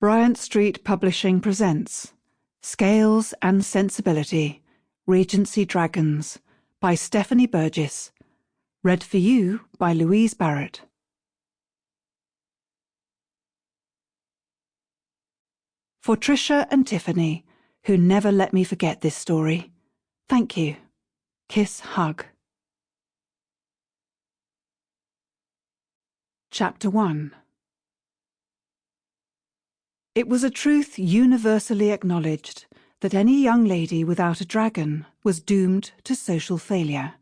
Bryant Street Publishing presents Scales and Sensibility, Regency Dragons by Stephanie Burgis. Read for you by Louise Barrett. For Tricia and Tiffany, who never let me forget this story, thank you. Kiss, hug. Chapter 1. It was a truth universally acknowledged that any young lady without a dragon was doomed to social failure.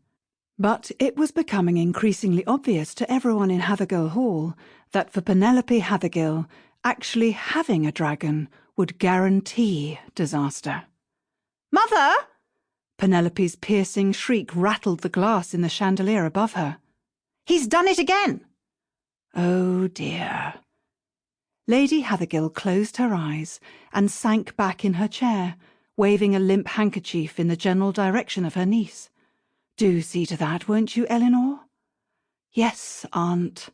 But it was becoming increasingly obvious to everyone in Hathergill Hall that for Penelope Hathergill, actually having a dragon would guarantee disaster. "Mother!" Penelope's piercing shriek rattled the glass in the chandelier above her. "He's done it again!" Oh dear. Lady Hathergill closed her eyes and sank back in her chair, waving a limp handkerchief in the general direction of her niece. "Do see to that, won't you, Elinor?" "Yes, Aunt."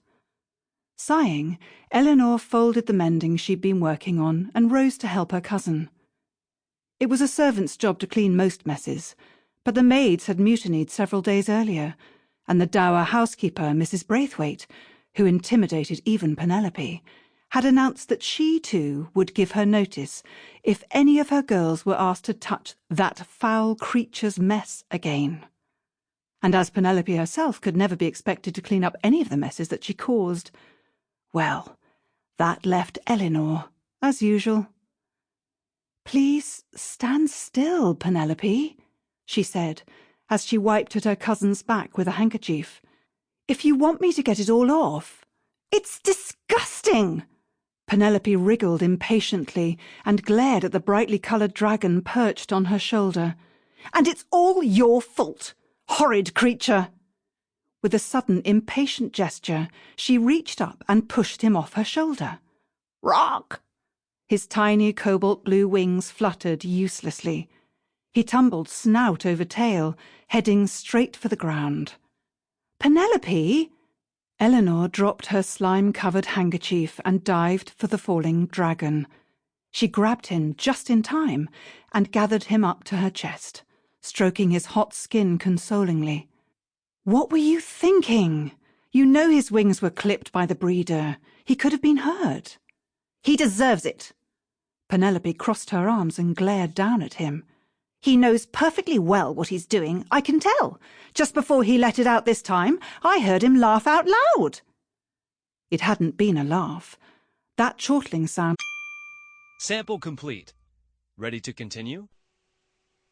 Sighing, Elinor folded the mending she'd been working on and rose to help her cousin. It was a servant's job to clean most messes, but the maids had mutinied several days earlier, and the dour housekeeper, Mrs. Braithwaite, who intimidated even Penelope, had announced that she, too, would give her notice if any of her girls were asked to touch that foul creature's mess again. And as Penelope herself could never be expected to clean up any of the messes that she caused, well, that left Elinor, as usual. "Please stand still, Penelope," she said, as she wiped at her cousin's back with a handkerchief. "If you want me to get it all off—" "It's disgusting!" Penelope wriggled impatiently and glared at the brightly coloured dragon perched on her shoulder. "And it's all your fault, horrid creature!" With a sudden impatient gesture, she reached up and pushed him off her shoulder. "Rock!" His tiny cobalt blue wings fluttered uselessly. He tumbled snout over tail, heading straight for the ground. "Penelope!" Elinor dropped her slime-covered handkerchief and dived for the falling dragon. She grabbed him just in time and gathered him up to her chest, stroking his hot skin consolingly. "What were you thinking? You know his wings were clipped by the breeder. He could have been hurt." "He deserves it." Penelope crossed her arms and glared down at him. "He knows perfectly well what he's doing, I can tell. Just before he let it out this time, I heard him laugh out loud." It hadn't been a laugh. That chortling sound... Sample complete. Ready to continue?